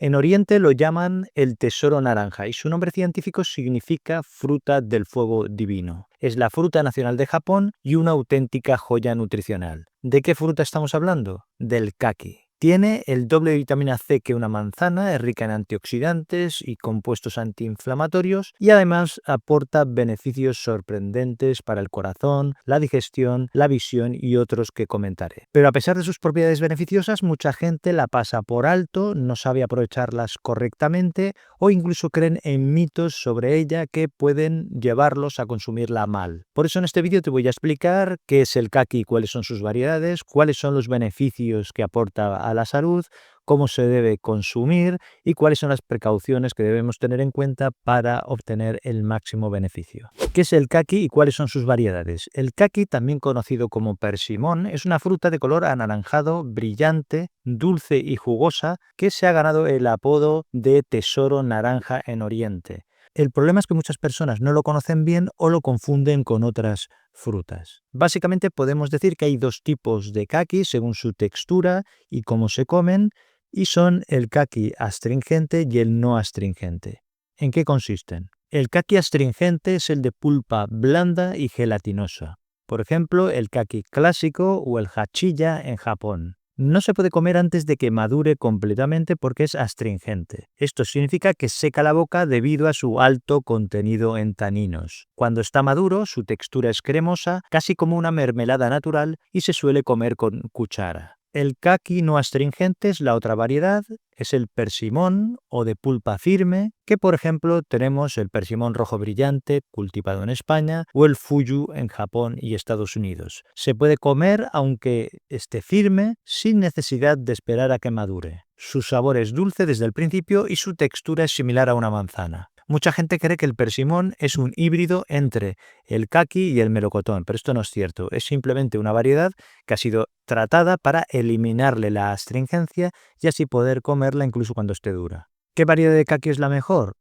En Oriente lo llaman el tesoro naranja y su nombre científico significa fruta del fuego divino. Es la fruta nacional de Japón y una auténtica joya nutricional. ¿De qué fruta estamos hablando? Del kaki. Tiene el doble de vitamina C que una manzana, es rica en antioxidantes y compuestos antiinflamatorios y además aporta beneficios sorprendentes para el corazón, la digestión, la visión y otros que comentaré. Pero a pesar de sus propiedades beneficiosas, mucha gente la pasa por alto, no sabe aprovecharlas correctamente o incluso creen en mitos sobre ella que pueden llevarlos a consumirla mal. Por eso en este vídeo te voy a explicar qué es el kaki, cuáles son sus variedades, cuáles son los beneficios que aporta a la salud, cómo se debe consumir y cuáles son las precauciones que debemos tener en cuenta para obtener el máximo beneficio. ¿Qué es el kaki y cuáles son sus variedades? El kaki, también conocido como persimón, es una fruta de color anaranjado, brillante, dulce y jugosa que se ha ganado el apodo de tesoro naranja en Oriente. El problema es que muchas personas no lo conocen bien o lo confunden con otras frutas. Básicamente podemos decir que hay dos tipos de kaki según su textura y cómo se comen, y son el kaki astringente y el no astringente. ¿En qué consisten? El kaki astringente es el de pulpa blanda y gelatinosa. Por ejemplo, el kaki clásico o el hachilla en Japón. No se puede comer antes de que madure completamente porque es astringente. Esto significa que seca la boca debido a su alto contenido en taninos. Cuando está maduro, su textura es cremosa, casi como una mermelada natural, y se suele comer con cuchara. El kaki no astringente es la otra variedad, es el persimón o de pulpa firme, que por ejemplo tenemos el persimón rojo brillante cultivado en España o el fuyu en Japón y Estados Unidos. Se puede comer aunque esté firme sin necesidad de esperar a que madure. Su sabor es dulce desde el principio y su textura es similar a una manzana. Mucha gente cree que el persimón es un híbrido entre el kaki y el melocotón, pero esto no es cierto. Es simplemente una variedad que ha sido tratada para eliminarle la astringencia y así poder comerla incluso cuando esté dura. ¿Qué variedad de kaki es la mejor?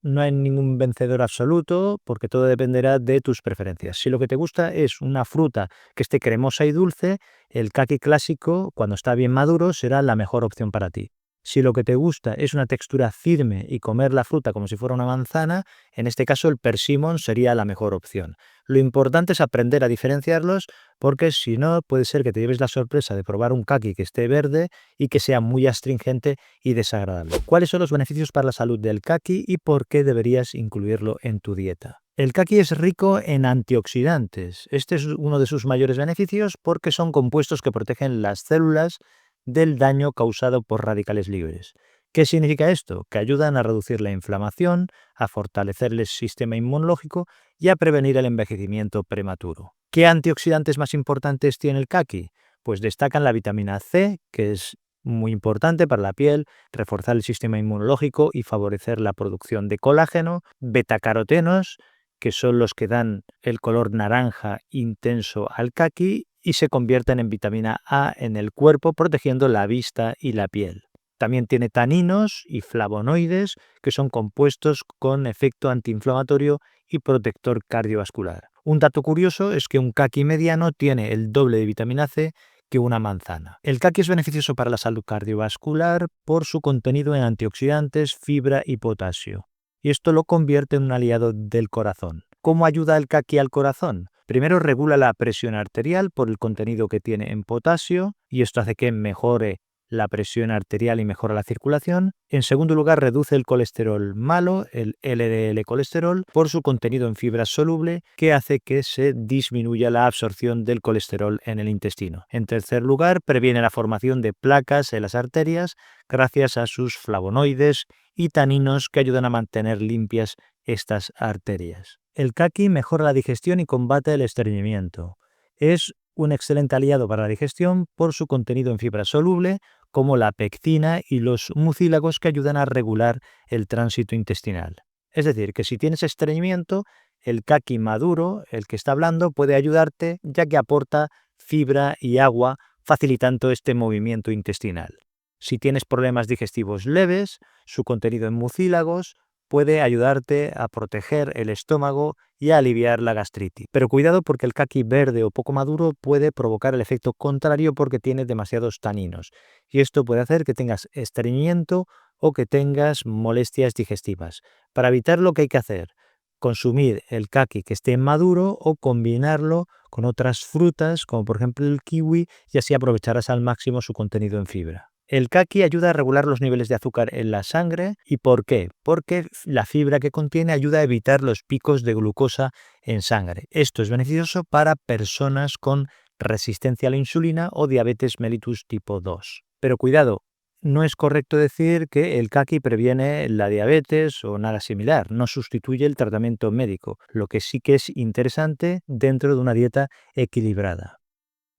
No hay ningún vencedor absoluto porque todo dependerá de tus preferencias. Si lo que te gusta es una fruta que esté cremosa y dulce, el kaki clásico, cuando está bien maduro, será la mejor opción para ti. Si lo que te gusta es una textura firme y comer la fruta como si fuera una manzana, en este caso el persimón sería la mejor opción. Lo importante es aprender a diferenciarlos porque si no puede ser que te lleves la sorpresa de probar un kaki que esté verde y que sea muy astringente y desagradable. ¿Cuáles son los beneficios para la salud del kaki y por qué deberías incluirlo en tu dieta? El kaki es rico en antioxidantes. Este es uno de sus mayores beneficios porque son compuestos que protegen las células del daño causado por radicales libres. ¿Qué significa esto? Que ayudan a reducir la inflamación, a fortalecer el sistema inmunológico y a prevenir el envejecimiento prematuro. ¿Qué antioxidantes más importantes tiene el kaki? Pues destacan la vitamina C, que es muy importante para la piel, reforzar el sistema inmunológico y favorecer la producción de colágeno, betacarotenos, que son los que dan el color naranja intenso al kaki y se convierten en vitamina A en el cuerpo, protegiendo la vista y la piel. También tiene taninos y flavonoides, que son compuestos con efecto antiinflamatorio y protector cardiovascular. Un dato curioso es que un kaki mediano tiene el doble de vitamina C que una manzana. El kaki es beneficioso para la salud cardiovascular por su contenido en antioxidantes, fibra y potasio. Y esto lo convierte en un aliado del corazón. ¿Cómo ayuda el kaki al corazón? Primero regula la presión arterial por el contenido que tiene en potasio y esto hace que mejore la presión arterial y mejora la circulación. En segundo lugar, reduce el colesterol malo, el LDL colesterol, por su contenido en fibra soluble que hace que se disminuya la absorción del colesterol en el intestino. En tercer lugar, previene la formación de placas en las arterias gracias a sus flavonoides y taninos que ayudan a mantener limpias estas arterias. El kaki mejora la digestión y combate el estreñimiento. Es un excelente aliado para la digestión por su contenido en fibra soluble, como la pectina y los mucílagos que ayudan a regular el tránsito intestinal. Es decir, que si tienes estreñimiento, el kaki maduro, el que está hablando, puede ayudarte ya que aporta fibra y agua, facilitando este movimiento intestinal. Si tienes problemas digestivos leves, su contenido en mucílagos puede ayudarte a proteger el estómago y a aliviar la gastritis. Pero cuidado porque el kaki verde o poco maduro puede provocar el efecto contrario porque tiene demasiados taninos. Y esto puede hacer que tengas estreñimiento o que tengas molestias digestivas. Para evitarlo, ¿qué hay que hacer? Consumir el caqui que esté maduro o combinarlo con otras frutas, como por ejemplo el kiwi, y así aprovecharás al máximo su contenido en fibra. El caqui ayuda a regular los niveles de azúcar en la sangre. ¿Y por qué? Porque la fibra que contiene ayuda a evitar los picos de glucosa en sangre. Esto es beneficioso para personas con resistencia a la insulina o diabetes mellitus tipo 2. Pero cuidado, no es correcto decir que el caqui previene la diabetes o nada similar, no sustituye el tratamiento médico, lo que sí que es interesante dentro de una dieta equilibrada.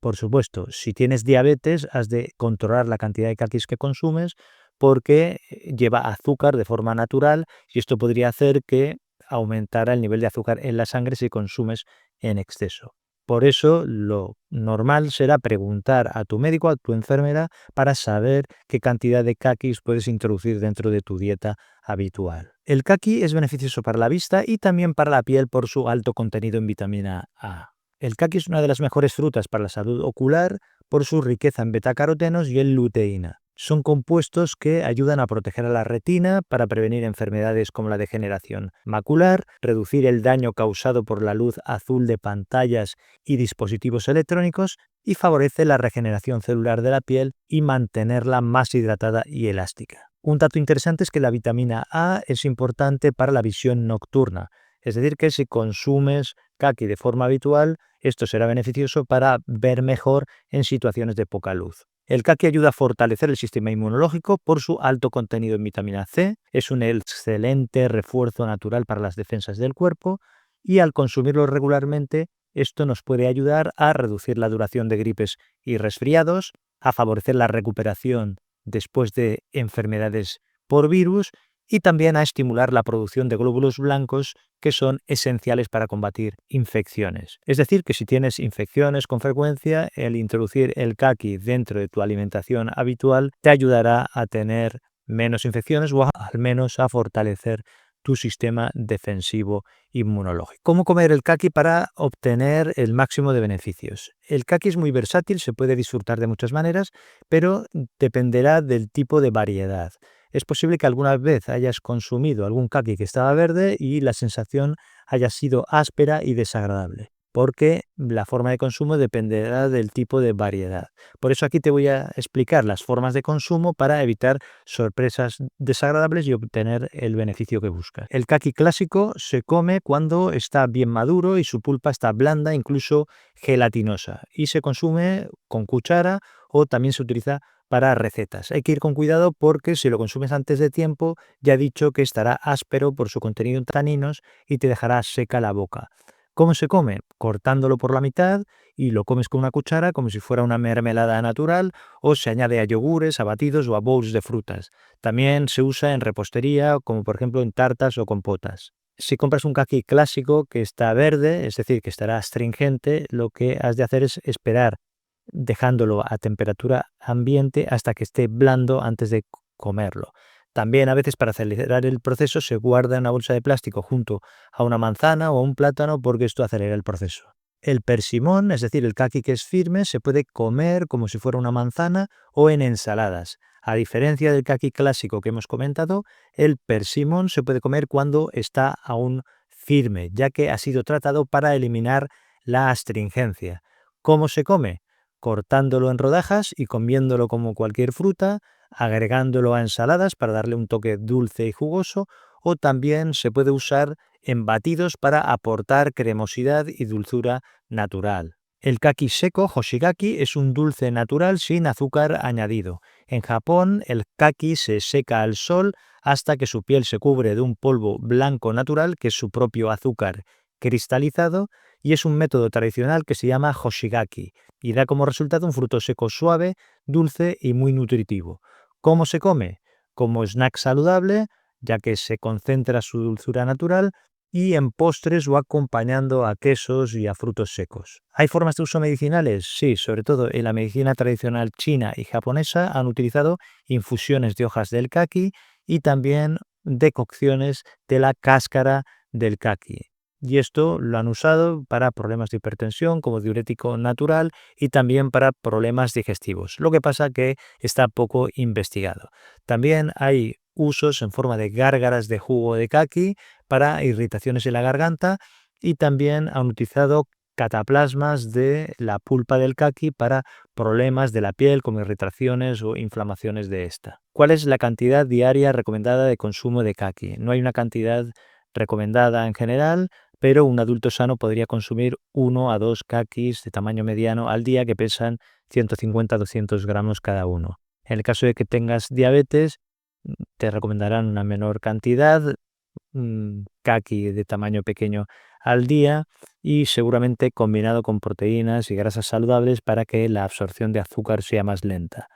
Por supuesto, si tienes diabetes, has de controlar la cantidad de caquis que consumes porque lleva azúcar de forma natural y esto podría hacer que aumentara el nivel de azúcar en la sangre si consumes en exceso. Por eso, lo normal será preguntar a tu médico, a tu enfermera, para saber qué cantidad de caquis puedes introducir dentro de tu dieta habitual. El caqui es beneficioso para la vista y también para la piel por su alto contenido en vitamina A. El caqui es una de las mejores frutas para la salud ocular por su riqueza en betacarotenos y en luteína. Son compuestos que ayudan a proteger a la retina para prevenir enfermedades como la degeneración macular, reducir el daño causado por la luz azul de pantallas y dispositivos electrónicos y favorece la regeneración celular de la piel y mantenerla más hidratada y elástica. Un dato interesante es que la vitamina A es importante para la visión nocturna, es decir, que si consumes caqui de forma habitual, esto será beneficioso para ver mejor en situaciones de poca luz. El caqui ayuda a fortalecer el sistema inmunológico por su alto contenido en vitamina C, es un excelente refuerzo natural para las defensas del cuerpo y al consumirlo regularmente, esto nos puede ayudar a reducir la duración de gripes y resfriados, a favorecer la recuperación después de enfermedades por virus y también a estimular la producción de glóbulos blancos que son esenciales para combatir infecciones. Es decir, que si tienes infecciones con frecuencia, el introducir el caqui dentro de tu alimentación habitual te ayudará a tener menos infecciones o al menos a fortalecer tu sistema defensivo inmunológico. ¿Cómo comer el caqui para obtener el máximo de beneficios? El caqui es muy versátil, se puede disfrutar de muchas maneras, pero dependerá del tipo de variedad. Es posible que alguna vez hayas consumido algún caqui que estaba verde y la sensación haya sido áspera y desagradable, porque la forma de consumo dependerá del tipo de variedad. Por eso aquí te voy a explicar las formas de consumo para evitar sorpresas desagradables y obtener el beneficio que buscas. El caqui clásico se come cuando está bien maduro y su pulpa está blanda, incluso gelatinosa, y se consume con cuchara o también se utiliza para recetas. Hay que ir con cuidado porque si lo consumes antes de tiempo, ya he dicho que estará áspero por su contenido en taninos y te dejará seca la boca. ¿Cómo se come? Cortándolo por la mitad y lo comes con una cuchara como si fuera una mermelada natural o se añade a yogures, a batidos o a bowls de frutas. También se usa en repostería como por ejemplo en tartas o compotas. Si compras un caqui clásico que está verde, es decir, que estará astringente, lo que has de hacer es esperar dejándolo a temperatura ambiente hasta que esté blando antes de comerlo. También a veces para acelerar el proceso se guarda en una bolsa de plástico junto a una manzana o a un plátano porque esto acelera el proceso. El persimón, es decir, el caqui que es firme, se puede comer como si fuera una manzana o en ensaladas. A diferencia del caqui clásico que hemos comentado, el persimón se puede comer cuando está aún firme, ya que ha sido tratado para eliminar la astringencia. ¿Cómo se come? Cortándolo en rodajas y comiéndolo como cualquier fruta, agregándolo a ensaladas para darle un toque dulce y jugoso, o también se puede usar en batidos para aportar cremosidad y dulzura natural. El kaki seco, hoshigaki, es un dulce natural sin azúcar añadido. En Japón, el kaki se seca al sol hasta que su piel se cubre de un polvo blanco natural, que es su propio azúcar cristalizado, y es un método tradicional que se llama hoshigaki, y da como resultado un fruto seco suave, dulce y muy nutritivo. ¿Cómo se come? Como snack saludable, ya que se concentra su dulzura natural, y en postres o acompañando a quesos y a frutos secos. ¿Hay formas de uso medicinales? Sí, sobre todo en la medicina tradicional china y japonesa han utilizado infusiones de hojas del kaki y también decocciones de la cáscara del kaki. Y esto lo han usado para problemas de hipertensión como diurético natural y también para problemas digestivos. Lo que pasa que está poco investigado. También hay usos en forma de gárgaras de jugo de caqui para irritaciones en la garganta y también han utilizado cataplasmas de la pulpa del caqui para problemas de la piel como irritaciones o inflamaciones de esta. ¿Cuál es la cantidad diaria recomendada de consumo de caqui? No hay una cantidad recomendada en general, pero un adulto sano podría consumir 1 a 2 caquis de tamaño mediano al día que pesan 150-200 gramos cada uno. En el caso de que tengas diabetes, te recomendarán una menor cantidad, caqui de tamaño pequeño al día y seguramente combinado con proteínas y grasas saludables para que la absorción de azúcar sea más lenta.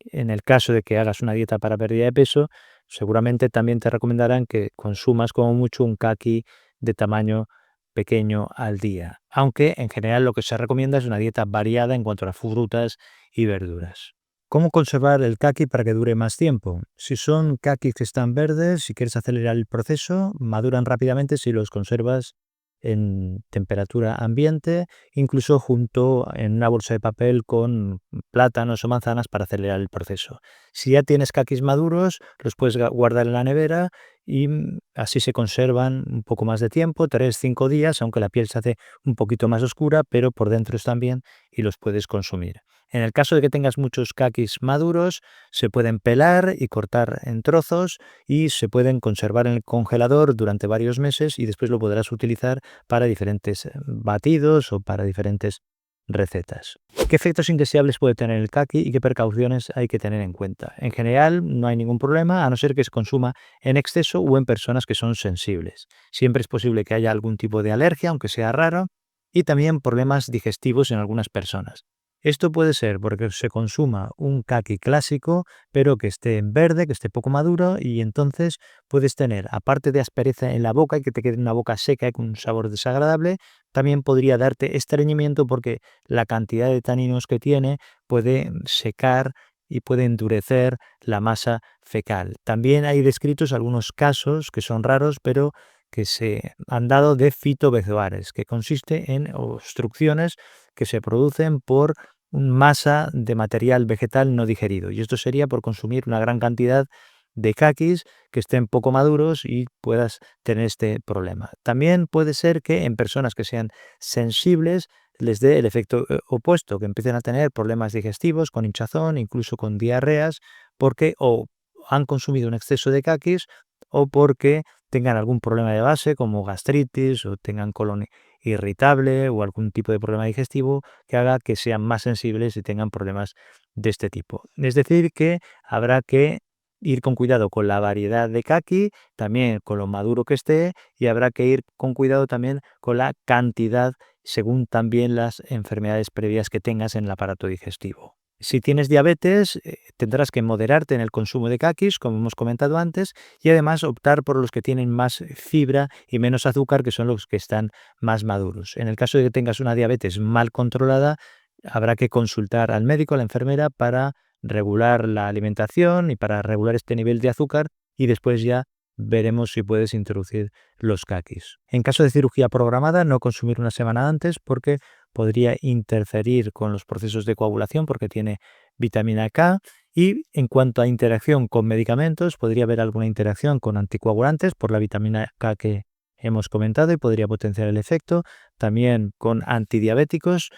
En el caso de que hagas una dieta para pérdida de peso, seguramente también te recomendarán que consumas como mucho un caqui de tamaño pequeño al día, aunque en general lo que se recomienda es una dieta variada en cuanto a frutas y verduras. ¿Cómo conservar el caqui para que dure más tiempo? Si son caquis que están verdes, si quieres acelerar el proceso, maduran rápidamente si los conservas en temperatura ambiente, incluso junto en una bolsa de papel con plátanos o manzanas para acelerar el proceso. Si ya tienes caquis maduros, los puedes guardar en la nevera y así se conservan un poco más de tiempo, 3-5 días, aunque la piel se hace un poquito más oscura, pero por dentro están bien y los puedes consumir. En el caso de que tengas muchos caquis maduros, se pueden pelar y cortar en trozos y se pueden conservar en el congelador durante varios meses y después lo podrás utilizar para diferentes batidos o para diferentes recetas. ¿Qué efectos indeseables puede tener el caqui y qué precauciones hay que tener en cuenta? En general, no hay ningún problema, a no ser que se consuma en exceso o en personas que son sensibles. Siempre es posible que haya algún tipo de alergia, aunque sea raro, y también problemas digestivos en algunas personas. Esto puede ser porque se consuma un caqui clásico, pero que esté en verde, que esté poco maduro, y entonces puedes tener, aparte de aspereza en la boca y que te quede una boca seca y con un sabor desagradable, también podría darte estreñimiento porque la cantidad de taninos que tiene puede secar y puede endurecer la masa fecal. También hay descritos algunos casos que son raros, pero que se han dado de fitobezoares, que consiste en obstrucciones que se producen por masa de material vegetal no digerido. Y esto sería por consumir una gran cantidad de caquis que estén poco maduros y puedas tener este problema. También puede ser que en personas que sean sensibles les dé el efecto opuesto, que empiecen a tener problemas digestivos, con hinchazón, incluso con diarreas, porque o han consumido un exceso de caquis o porque tengan algún problema de base como gastritis o tengan colon irritable o algún tipo de problema digestivo que haga que sean más sensibles y tengan problemas de este tipo. Es decir, que habrá que ir con cuidado con la variedad de caqui, también con lo maduro que esté y habrá que ir con cuidado también con la cantidad según también las enfermedades previas que tengas en el aparato digestivo. Si tienes diabetes, tendrás que moderarte en el consumo de caquis, como hemos comentado antes, y además optar por los que tienen más fibra y menos azúcar, que son los que están más maduros. En el caso de que tengas una diabetes mal controlada, habrá que consultar al médico, a la enfermera, para regular la alimentación y para regular este nivel de azúcar y después ya veremos si puedes introducir los caquis. En caso de cirugía programada, no consumir una semana antes porque podría interferir con los procesos de coagulación porque tiene vitamina K. Y en cuanto a interacción con medicamentos, podría haber alguna interacción con anticoagulantes por la vitamina K que hemos comentado y podría potenciar el efecto. También con antidiabéticos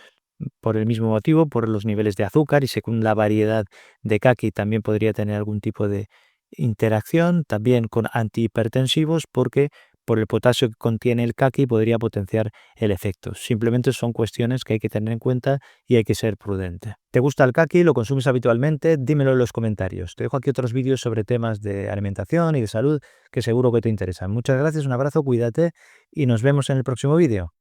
por el mismo motivo, por los niveles de azúcar y según la variedad de caqui también podría tener algún tipo de interacción. También con antihipertensivos porque por el potasio que contiene el caqui podría potenciar el efecto. Simplemente son cuestiones que hay que tener en cuenta y hay que ser prudente. ¿Te gusta el caqui? ¿Lo consumes habitualmente? Dímelo en los comentarios. Te dejo aquí otros vídeos sobre temas de alimentación y de salud que seguro que te interesan. Muchas gracias, un abrazo, cuídate y nos vemos en el próximo vídeo.